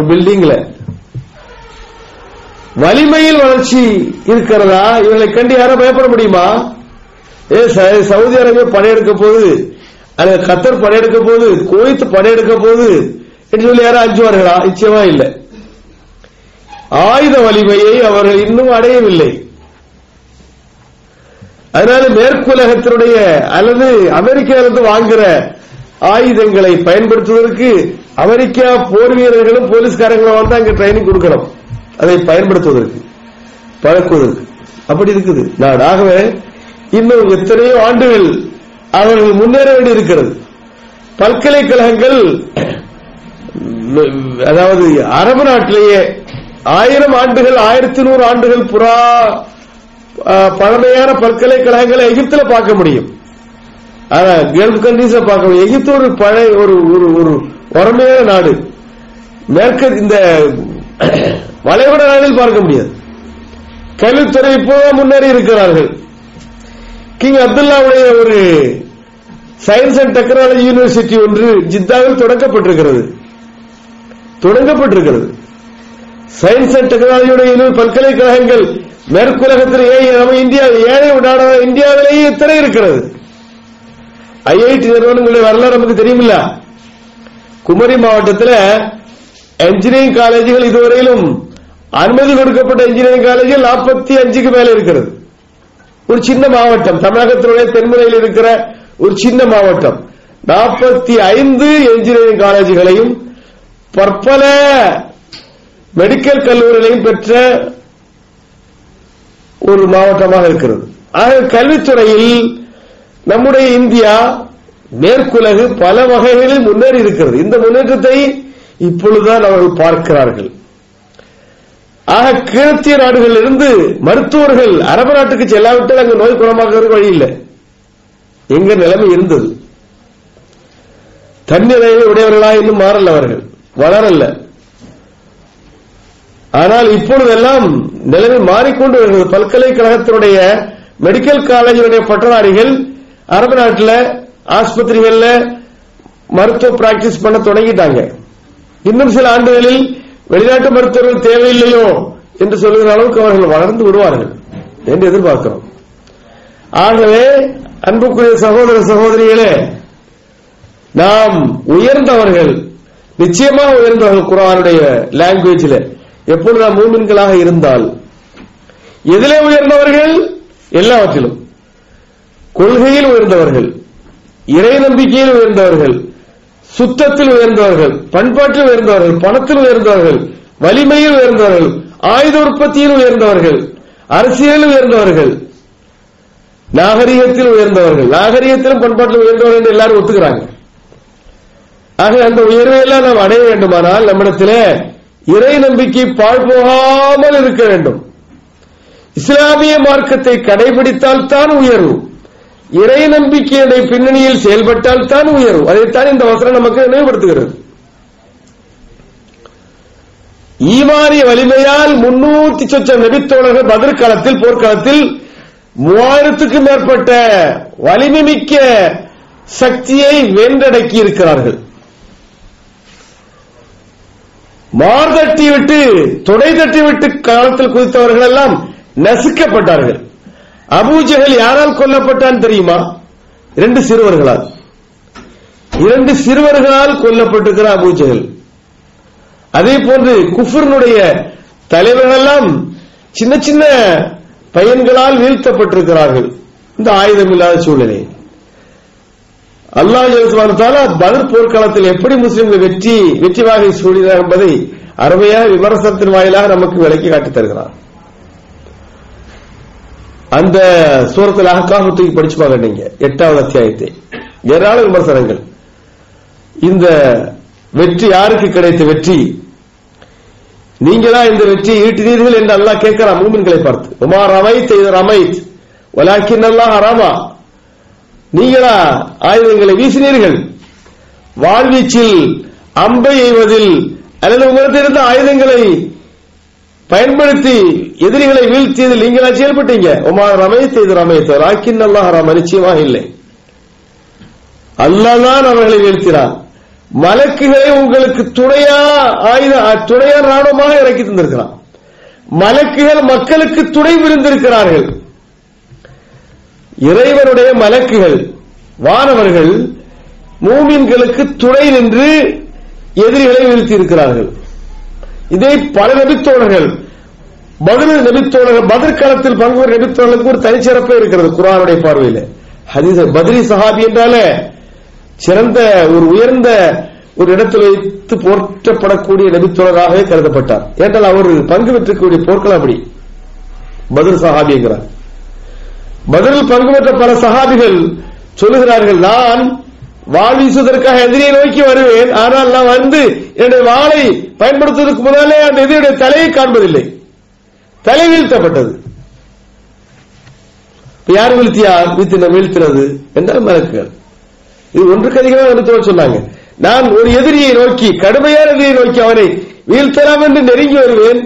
பில்டிங்ல வலிமையில் வளர்ச்சி இருக்கிறதா? இவர்களை கண்டு யாரும் பயப்பட முடியுமா? சவுதி அரேபியா படையெடுக்க போது, அல்லது கத்தர் படையெடுக்க போது, குவைத் படையெடுக்க போது என்று சொல்லி யாரும் அஞ்சுவார்களா? நிச்சயமா இல்லை. ஆயுத வலிமையை அவர்கள் இன்னும் அடையவில்லை. அதனால மேற்குலகத்தினுடைய அல்லது அமெரிக்காவிலிருந்து வாங்குற ஆயுதங்களை பயன்படுத்துவதற்கு அமெரிக்கா போர் வீரர்களும் போலீஸ்காரங்களும் வந்து அங்க ட்ரைனிங் கொடுக்கணும், அதை பயன்படுத்துவதற்கு, பழக்குவதற்கு. அப்படி இருக்குது நாடு. ஆகவே இன்னும் எத்தனையோ ஆண்டுகள் அவர்கள் முன்னேற வேண்டி இருக்கிறது. பல்கலைக்கழகங்கள், அதாவது அரபு நாட்டிலேயே 1000 ஆண்டுகள் 1100 ஆண்டுகள் பழமையான பல்கலைக்கழகங்களை எகிப்துல பார்க்க முடியும். ஆனா கல்ஃப் கண்ட்ரீஸ்ல பார்க்க முடியும். எகிப்து ஒரு பழைய ஒரு வறுமையான நாடு. மேற்கு இந்த வளைகுடா நாட்டில் பார்க்க முடியாது. கல்வித்துறை இப்போதான் முன்னேறி இருக்கிறார்கள். கிங் அப்துல்லாவுடைய ஒரு சயின்ஸ் அண்ட் டெக்னாலஜி யூனிவர்சிட்டி ஒன்று ஜித்தாவில் தொடங்கப்பட்டிருக்கிறது. சயின்ஸ் அண்ட் டெக்னாலஜியுடைய பல்கலைக்கழகங்கள் மேற்குலகத்தில் நம்ம இந்தியா ஏழை நாடான இந்தியாவிலேயே எத்தனை இருக்கிறது. ஐஐடி நிறுவனங்களுடைய வரலாறு நமக்கு தெரியுமில்ல. குமரி மாவட்டத்தில் என்ஜினியரிங் காலேஜுகள் இதுவரையிலும் அனுமதி கொடுக்கப்பட்ட என்ஜினியரிங் காலேஜுகள் 45க்கு மேல இருக்கிறது. ஒரு சின்ன மாவட்டம், தமிழகத்தினுடைய தென்முனையில் இருக்கிற ஒரு சின்ன மாவட்டம் 45 என்ஜினியரிங் காலேஜுகளையும் பற்பல மெடிக்கல் கல்லூரிகளையும் பெற்ற ஒரு மாவட்டமாக இருக்கிறது. ஆக கல்வித்துறையில் நம்முடைய இந்தியா மேற்குலகு பல வகைகளில் முன்னேறி இருக்கிறது. இந்த முன்னேற்றத்தை இப்பொழுதுதான் அவர்கள் பார்க்கிறார்கள். ஆக கிழத்திய நாடுகளில் இருந்து மருத்துவர்கள் அரபு நாட்டுக்கு செல்லாவிட்டால் அங்கு நோய் குணமாக்குறதுக்கு வழி இல்லை. எங்க நிலைமை இருந்தது. தன்னிறைவை உடையவர்களாக இன்னும் மாறல, அவர்கள் வளரல்ல. ஆனால் இப்பொழுதெல்லாம் நிலைமை மாறிக்கொண்டு வருகிறது. பல்கலைக்கழகத்தினுடைய மெடிக்கல் காலேஜுடைய பட்டதாரிகள் அரபு நாட்டில் ஆஸ்பத்திரிகள்ல மருத்துவ பிராக்டிஸ் பண்ண தொடங்கிட்டாங்க. இன்னும் சில ஆண்டுகளில் வெளிநாட்டு மருத்துவர்கள் தேவையில்லையோ என்று சொல்லுகிற அளவுக்கு அவர்கள் வளர்ந்து விடுவார்கள் என்று எதிர்பார்க்கிறோம். ஆகவே அன்புக்குரிய சகோதர சகோதரிகளே, நாம் உயர்ந்தவர்கள், நிச்சயமாக உயர்ந்தவர்கள். குர்ஆனுடைய லாங்குவேஜில் எப்பொழுது நாம் மூமின்களாக இருந்தால் எதிலே உயர்ந்தவர்கள்? எல்லாவற்றிலும். கொள்கையில் உயர்ந்தவர்கள், இறை நம்பிக்கையில் உயர்ந்தவர்கள், சுத்தத்தில் உயர்ந்தவர்கள், பண்பாட்டில் உயர்ந்தவர்கள், பணத்தில் உயர்ந்தவர்கள், வலிமையில் உயர்ந்தவர்கள், ஆயுத உற்பத்தியில் உயர்ந்தவர்கள், அரசியலில் உயர்ந்தவர்கள், நாகரிகத்தில் உயர்ந்தவர்கள். நாகரிகத்திலும் பண்பாட்டிலும் உயர்ந்தவர்கள் என்று எல்லாரும் ஒத்துக்கிறாங்க. ஆக அந்த உயர்வையெல்லாம் நாம் அடைய வேண்டுமானால் நம்மிடத்திலே இறை நம்பிக்கை பாழ் போகாமல் இருக்க வேண்டும். இஸ்லாமிய மார்க்கத்தை கடைபிடித்தால் தான் உயர்வு. இறை நம்பிக்கையுடைய பின்னணியில் செயல்பட்டால் தான் உயர்வு. அதைத்தான் இந்த வசனம் நமக்கு நினைவுபடுத்துகிறது. ஈமானிய வலிமையால் 300 சொச்சம் நபித்தோழர்கள் பத்ர் காலத்தில், போர்க்களத்தில் 3000க்கும் மேற்பட்ட வலிமை மிக்க சக்தியை வென்றடக்கி இருக்கிறார்கள். மார்தட்டி விட்டு, தொடை தட்டி விட்டு காலத்தில் குதித்தவர்கள் எல்லாம் நசுக்கப்பட்டார்கள். அபூஜஹல் யாரால் கொல்லப்பட்டான் தெரியுமா? 2 சிறுவர்களால். 2 சிறுவர்களால் கொல்லப்பட்டிருக்கிற அபூஜஹல். அதே போன்று குஃபர்னுடைய தலைவர்கள் எல்லாம் சின்ன சின்ன பையன்களால் வீழ்த்தப்பட்டிருக்கிறார்கள். இந்த ஆயுதம் இல்லாத சூழ்நிலை அல்லாஹ் ஜல்ல தஆலா பத்ர் போர்க்களத்தில் எப்படி முஸ்லிம்கள் வெற்றி வாகை சூடினார் என்பதை அருமையாக விமர்சனத்தின் வாயிலாக நமக்கு விளக்கி காட்டித் தருகிறார். அந்த சூரத்துல் அஹ்காஃப் தூக்கி படிச்சு பாருங்க நீங்க, 8வது அத்தியாயத்தை. ஏராள விமர்சனங்கள். இந்த வெற்றி யாருக்கு கிடைத்த வெற்றி? நீங்களா இந்த வெற்றியை ஈட்டினீர்கள் என்று அல்லாஹ் கேட்கிறான் மூமின்களை பார்த்து. உமா ரமைத் இது ரமைத் வலாக்கின் அல்லாஹ் ரமா. நீங்களா ஆயுதங்களை வீசினீர்கள்? வாழ்வீச்சில், அம்பை எய்வதில், அல்லது உங்களிடத்தில் இருந்த ஆயுதங்களை பயன்படுத்தி எதிரிகளை வீழ்த்தியதில் நீங்களா செயல்பட்டீங்க? உமா ரமைத் இது ரமைத் வலாக்கின் அல்லாஹ் ரமா. நிச்சயமாக இல்லை, அல்லாஹ் தான் அவர்களை வீழ்த்தினார். மலக்குகளை உங்களுக்கு துணையா ராணுவமாக இறக்கி தந்திருக்கிறான். மலக்குகள் மக்களுக்கு துணை புரிந்திருக்கிறார்கள். இறைவனுடைய மலக்குகள் வானவர்கள் மூமின்களுக்கு துணை நின்று எதிரிகளை வீழ்த்தி இருக்கிறார்கள். இதை பல நபித்தோழர்கள் பத்ர் களத்தில் பங்கு நபித்தோழர்களுக்கு ஒரு தனிச்சிறப்பே இருக்கிறது குர்ஆனுடைய பார்வையில். ஹதீஸ் பத்ரி சஹாபி என்றாலே சிறந்த ஒரு உயர்ந்த ஒரு இடத்தில் வைத்து போற்றப்படக்கூடிய நபித்தோழராகவே கருதப்பட்டார். ஏனென்றால் அவர் பங்கு பெற்றக்கூடிய போர்கள் அப்படி பத்ர் சஹாபி என்கிறார். பத்ரில் பங்கு பெற்ற பல சஹாபிகள் சொல்லுகிறார்கள், நான் வாள் வீசுவதற்காக எதிரியை நோக்கி வருவேன், ஆனால் நான் வந்து என்னுடைய வாளை பயன்படுத்துவதற்கு முன்னாலே அந்த எதிரியுடைய தலையை காண்பதில்லை. தலை வீழ்த்தப்பட்டது. யார் வீழ்த்தினது என்றால் மலக்குகள். இது ஒன்றுக்கு அதிகமாக சொன்னாங்க. நான் ஒரு எதிரியை நோக்கி கடுமையான எதிரியை நோக்கி அவரை வீழ்த்தலாம் என்று நெருங்கி வருவேன்,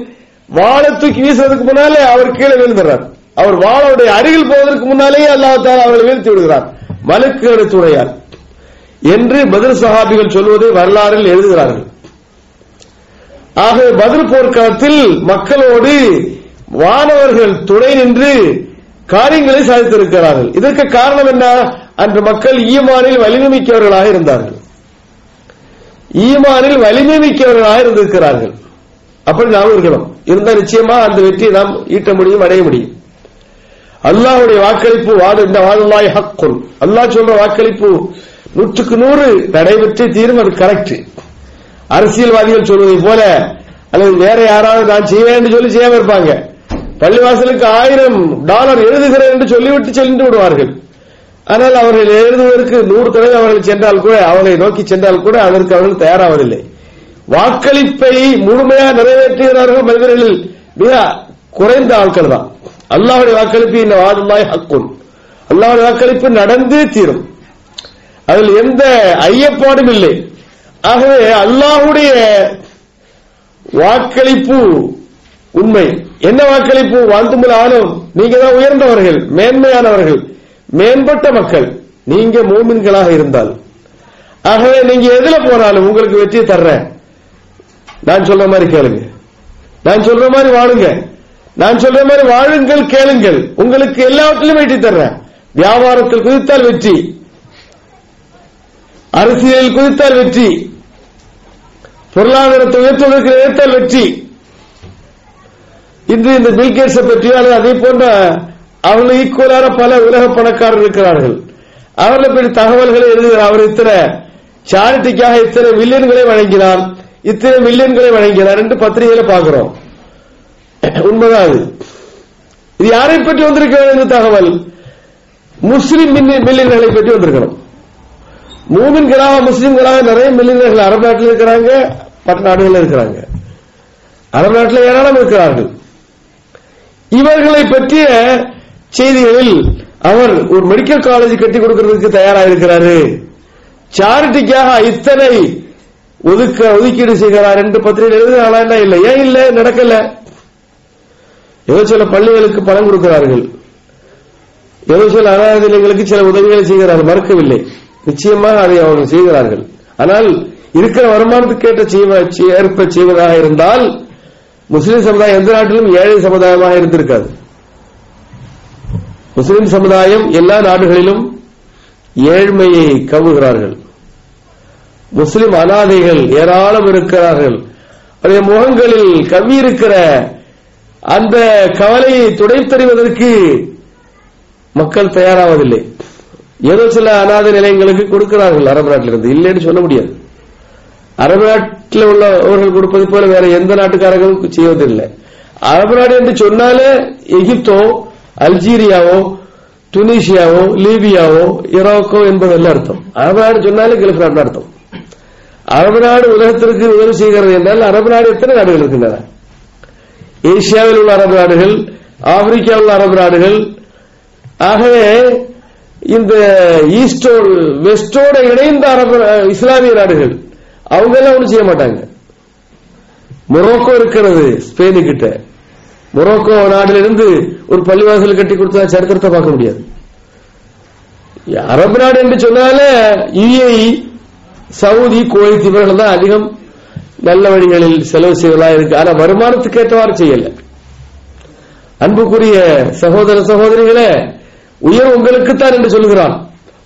வாளை தூக்கி வீசுவதற்கு முன்னாலே அவர் கீழே வீழ்ந்தார். அவர் வாளுடைய அருகில் போவதற்கு முன்னாலேயே அல்லாஹ் தஆலா அவர்களை வீழ்த்தி விடுகிறார் மலக்குகளுடைய துணையால் என்று பத்ர் சஹாபிகள் சொல்வதை வரலாறில் எழுதுகிறார்கள். ஆகவே பத்ர் போர்க்களத்தில் மக்களோடு வானவர்கள் துணை நின்று காரியங்களை சாதித்திருக்கிறார்கள். இதற்கு காரணம் என்ன? அன்று மக்கள் ஈமானில் வலிமை மிக்கவர்களாக இருந்தார்கள். ஈமானில் வலிமை மிக்கவர்களாக இருந்திருக்கிறார்கள். அப்படி நாம் இருக்கணும். இருந்தால் நிச்சயமா அந்த வெற்றியை நாம் ஈட்ட முடியும், அடைய முடியும். அல்லாஹ்வுடைய வாக்களிப்பு வாதுல்லாஹி ஹக்குன். அல்லாஹ் சொல்ற வாக்களிப்பு 100க்கு 100 நடைபெற்று தீரும். அது கரெக்ட். அரசியல்வாதிகள் சொல்வதை போல அல்லது வேற யாராவது நான் செய்வேன் என்று சொல்லி செய்யாம இருப்பாங்க. பள்ளிவாசலுக்கு $1000 எழுதுகிறேன் என்று சொல்லிவிட்டு சென்று விடுவார்கள். ஆனால் அவர்கள் எழுதுவதற்கு 100 தடவை அவர்கள் சென்றால் கூட, அவர்களை நோக்கி சென்றால் கூட அதற்கு அவர்கள் தயாராவதில்லை. வாக்களிப்பை முழுமையாக நிறைவேற்றுகிறார்கள் மனிதர்களில் மிக குறைந்த ஆட்கள் தான். அல்லாஹ்வுடைய வாக்களிப்பு இந்த வாதுல்லாஹி ஹக்குன். அல்லாஹ்வுடைய வாக்களிப்பு நடந்தே தீரும். அதில் எந்த ஐயப்பாடும் இல்லை. ஆகவே அல்லாஹ்வுடைய வாக்களிப்பு உண்மை. என்ன வாக்களிப்பு? வாந்துமுல் ஆலும், நீங்க தான் உயர்ந்தவர்கள், மேன்மையானவர்கள், மேம்பட்ட மக்கள், நீங்க மூமின்களாக இருந்தால். ஆகவே நீங்க எதுல போனாலும் உங்களுக்கு வெற்றியை தர்றேன். நான் சொல்ற மாதிரி கேளுங்க, நான் சொல்ற மாதிரி வாழுங்க, நான் சொல்ற மாதிரி வாழுங்கள், கேளுங்கள், உங்களுக்கு எல்லாவற்றிலும் வெற்றி தர்றேன். வியாபாரத்தில் குதித்தால் வெற்றி, அரசியலில் குதித்தால் வெற்றி, பொருளாதாரத்தை உயர்த்துவதற்கு நினைத்தால் வெற்றி. இன்று இந்த பில்கேட்ஸை பற்றியோ அல்லது அதே போன்ற அவர்கள் ஈக்குவலான பல உலக பணக்காரர்கள் இருக்கிறார்கள். அவர்களை பற்றி தகவல்களை எழுதுகிறார். அவர் இத்தனை சாரிட்டிக்காக இத்தனை மில்லியன்களை வழங்கினார், இத்தனை மில்லியன்களை வழங்கினார் என்று பத்திரிகையில பார்க்கிறோம். உண்மைதான் அது. இது யாரை பற்றி வந்திருக்கிறது இந்த தகவல்? முஸ்லிம் மில்லியன்களை பற்றி வந்திருக்கணும். மூமின்களாக முஸ்லிம்களாக நிறைய மில்லியனர்கள் அரபு நாட்டில் இருக்கிறாங்க, மற்ற நாடுகளில் இருக்கிறாங்க. அரபு நாட்டில் ஏராளம் இருக்கிறார்கள். இவர்களை பற்றிய செய்திகளில் அவர் ஒரு மெடிக்கல் காலேஜ் கட்டி கொடுக்கிறதுக்கு தயாராக இருக்கிறாரு, சாரிட்டிக்காக இத்தனை ஒதுக்கீடு செய்கிறார் என்று பத்திரிகை எழுதுகிறாளா? என்ன இல்லை. ஏன் இல்லை? நடக்கல. ஏதோ சில பள்ளிகளுக்கு பணம் கொடுக்கிறார்கள், ஏதோ சில அனாதைகளுக்கு சில உதவிகளை செய்கிறார்கள், மறுக்கவில்லை. நிச்சயமாக அதை அவர்கள் செய்கிறார்கள். ஆனால் இருக்கிற வருமானத்துக்கு ஏற்ப செய்வதாக இருந்தால் முஸ்லிம் சமுதாயம் எந்த நாட்டிலும் ஏழை சமுதாயமாக இருந்திருக்காது. முஸ்லிம் சமுதாயம் எல்லா நாடுகளிலும் ஏழ்மையை கவுகிறார்கள். முஸ்லிம் அனாதைகள் ஏராளம் இருக்கிறார்கள். அவருடைய முகங்களில் கவி இருக்கிற அந்த கவலையை துடைத்தறிவதற்கு மக்கள் தயாராவதில்லை. ஏதோ சில அனாதை நிலையங்களுக்கு கொடுக்கிறார்கள் அரபு நாட்டிலிருந்து, இல்லைன்னு சொல்ல முடியாது. அரபு நாட்டில் உள்ளவர்கள் கொடுப்பது போல வேற எந்த நாட்டுக்காரர்களும் செய்வதில்லை. அரபு நாடு என்று சொன்னாலே எகிப்தோ, அல்ஜீரியாவோ, துனிசியாவோ, லீபியாவோ, ஈராக்கோ என்பதல்ல அர்த்தம். அரபு நாடு சொன்னாலே கல்ஃப் நாடு அர்த்தம். அரபு நாடு உலகத்திற்கு உதவி செய்கிறது என்றால் அரபு நாடு எத்தனை நாடுகள் இருக்கின்றன? ஏசியாவில் உள்ள அரபு நாடுகள், ஆப்பிரிக்காவில் உள்ள அரபு நாடுகள். ஆகவே இந்த ஈஸ்டோடு வெஸ்டோடு இணைந்த அரபு இஸ்லாமிய நாடுகள் அவங்க எல்லாம் ஒன்றும் செய்ய மாட்டாங்க. மொரோக்கோ இருக்கிறது ஸ்பெயின் கிட்ட. மொரோக்கோ நாட்டிலிருந்து ஒரு பள்ளிவாசல் கட்டி கொடுத்தா சரித்திரத்தை பார்க்க முடியாது. அரபு நாடு என்று சொன்னாலே யுஏஇ, சவுதி, குவைத் இவர்கள் தான் அதிகம் நல்ல வழிகளில் செலவு செய்வதா இருக்கு. ஆனா வருமானத்துக்கு ஏற்றவாறு செய்யல. அன்புக்குரிய சகோதர சகோதரிகளே, உயர் உங்களுக்குத்தான் என்று சொல்கிறான்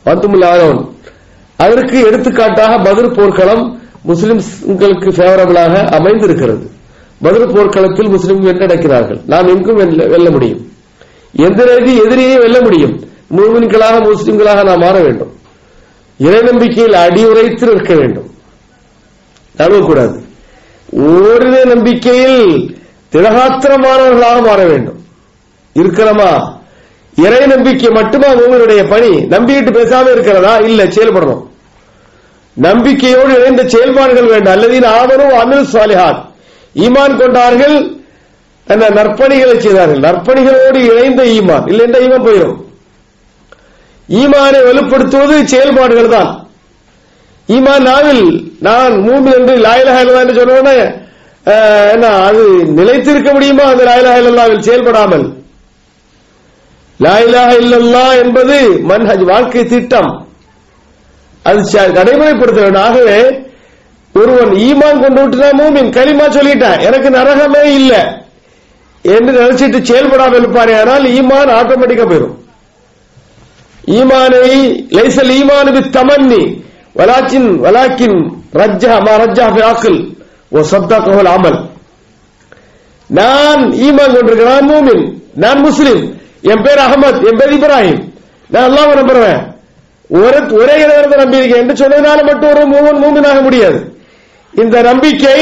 வந்துமுல்லாதவன். அதற்கு எடுத்துக்காட்டாக பத்ர் போர்க்களம் முஸ்லிம்களுக்கு ஃபேவரபிளாக அமைந்திருக்கிறது. பத்ர் போர்க்களத்தில் முஸ்லிம் வென்றடைக்கிறார்கள். நாம் எங்கும் வெல்ல முடியும். எதிரியை வெல்ல முடியும். மூமின்களாக முஸ்லிம்களாக நாம் மாற வேண்டும். இறை நம்பிக்கையில் அடியுரைத்து இருக்க வேண்டும். நழுவக்கூடாது. ஓரிரை நம்பிக்கையில் திடகாத்திரமானவர்களாக மாற வேண்டும். இருக்கிறோமா? இறை நம்பிக்கை மட்டுமா மூமினுடைய பணி? நம்பிக்கிட்டு பேசாம இருக்கிறதா? இல்ல, செயல்படணும். நம்பிக்கையோடு இணைந்த செயல்பாடுகள் வேண்டும். அல்லதீன ஆமனு அமில் சாலிஹாத், ஈமான் கொண்டார்கள், நற்பணிகளை செய்தார்கள். நற்பணிகளோடு இணைந்த ஈமான். இல்லை என்ற ஈமான் போயிடும். ஈமானை வலுப்படுத்துவது செயல்பாடுகள் தான். ஈமான் நாவில் நான் மூமின் என்று லா இலாஹா இல்லல்லாஹ் என்று சொன்னோன்னே என்ன அது நிலைத்திருக்க முடியுமா? அந்த லா இலாஹா இல்லல்லாஹ்வில் செயல்படாமல். லா இலாஹா இல்லல்லாஹ் என்பது மன்ஹஜ், வாழ்க்கை திட்டம். அது நடைமுறைப்படுத்த வேண்டும். ஆகவே ஒருவன் ஈமான் கொண்டு விட்டு மூமின் களிமா சொல்லிட்டான், எனக்கு நரகமே இல்லை என்று நினைச்சிட்டு செயல்படாமல் இருப்பாரே, ஆனால் ஈமான் ஆட்டோமேட்டிக்கா போயிடும். ஈமானை லைசல் ஈமான் பி தமன்னி வலாக்கின் ரஜ்ஜஹ மா ரஜ்ஜஹ ஃபி அக்ல் வ ஸத்தகஹுல் அமல். நான் ஈமான் கொண்டிருக்கிறேன், மூமின், நான் முஸ்லிம், என் பேர் அகமது, என் பேர் இப்ராஹிம், நான் அல்லாஹ்வை நம்புறேன், ஒரே இறைவனை நம்பியிருக்கேன் என்று சொன்னதுனால மட்டும் ஒரு மூமினாக முடியாது. இந்த நம்பிக்கை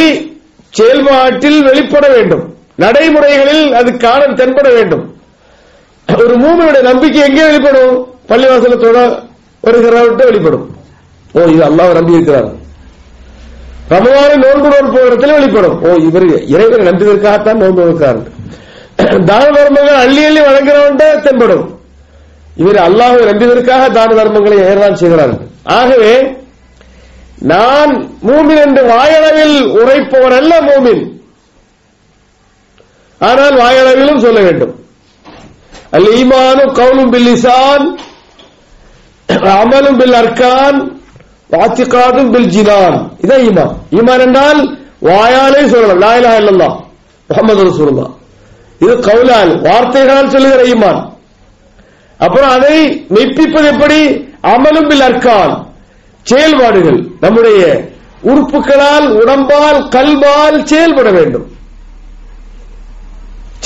செயல்பாட்டில் வெளிப்பட வேண்டும். நடைமுறைகளில் அது காண தென்பட வேண்டும். ஒரு மூமினுடைய நம்பிக்கை எங்கே வெளிப்படும்? பள்ளிவாசலத்தோட வருகிறவர்கிட்ட வெளிப்படும். ஓ, இது அல்லாஹ்வை நம்பி இருக்கிறார். ரமலானை நோன்பு நோற்பு இடத்துல வெளிப்படும். ஓ, இவர் இறைவனை நம்பியதற்காகத்தான் நோன்பு நோக்கிறார். தான தர்மங்கள் அள்ளி அள்ளி வழங்குறவன்ட்ட தென்படும். இவர் அல்லாஹ்வை நம்பியதற்காக தான தர்மங்களை ஏற்பாடு செய்கிறார்கள். ஆகவே நான் மூமின் என்று வாயளவில் உரைப்பவன் அல்ல மூமின், ஆனால் வாயளவிலும் சொல்ல வேண்டும். அல் ஈமானு கவுலும் பில் லிசான் அமலும் பில் அர்கான் வாத்திகாதும் பில் ஜினான். இதான் ஈமான். ஈமான் என்றால் வாயாலே சொல்லலாம், லா இலாஹா இல்லல்லாஹ் முஹம்மது ரசூலுல்லாஹ். இது கவுலால், வார்த்தைகளால் சொல்லுகிற ஈமான். அப்புறம் அதை மெய்ப்பிப்பது எப்படி? அமலும் பில் அர்கான், செயல்பாடுகள். நம்முடைய உறுப்புகளால், உடம்பால், கல்வால் செயல்பட வேண்டும்.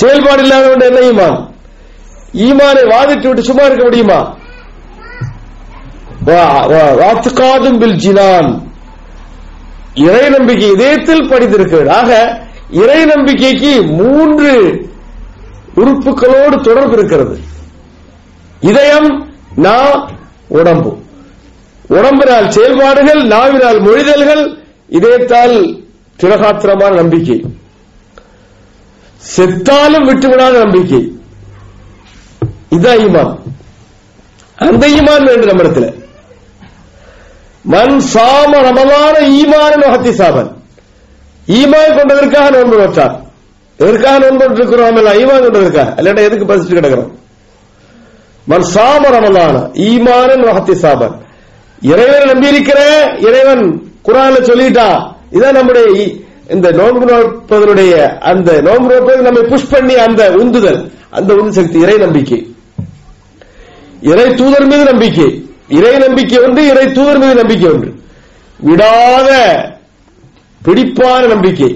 செயல்பாடு இல்லாத என்ன ஈமான்? ஈமானை வாதிட்டு விட்டு சும்மா இருக்க முடியுமா? வாத்திகாதும் பில் ஜினான், இறை நம்பிக்கை இதயத்தில் படித்திருக்கிறது. ஆக இறை நம்பிக்கைக்கு 3 உறுப்புகளோடு தொடர்பு இருக்கிறது. இதயம், நா, உடம்பு. உடம்பினால் செயல்பாடுகள், நாவினால் மொழிதல்கள், இதயத்தால் திடகாத்திரமான நம்பிக்கை, செத்தாலும் விட்டுவிடாத நம்பிக்கை. இதான் ஈமான். அந்த ஈமான் வேண்டும் நம்மிடத்தில். மன் சாம ரமலான ஈமான் வஹத்தி சாபன், ஈமான் கொண்டதற்காக நோன்பு நோற்றார். எதற்காக நோன்பு இருக்கிறோம்? ஈமான் கொண்டதற்காக, இல்லைன்னா எதுக்கு பசிச்சுட்டு கிடக்கிறோம்? மன் சாம ரமலான ஈமான் வஹத்தி சாபன், இறைவனை நம்பி இருக்கிற, இறைவன் குர்ஆன்ல சொல்லிட்டா. இதான் நம்முடைய இந்த நோன்பு நோற்பதனுடைய, அந்த நோன்பு நோற்பது நம்மை புஷ் பண்ணி அந்த உந்துதல், அந்த உந்து சக்தி இறை நம்பிக்கை. இறை தூதர் மீது நம்பிக்கை, இறை நம்பிக்கை ஒன்று, இறை தூதர் மீது நம்பிக்கை ஒன்று. விடாத பிடிப்பான நம்பிக்கை.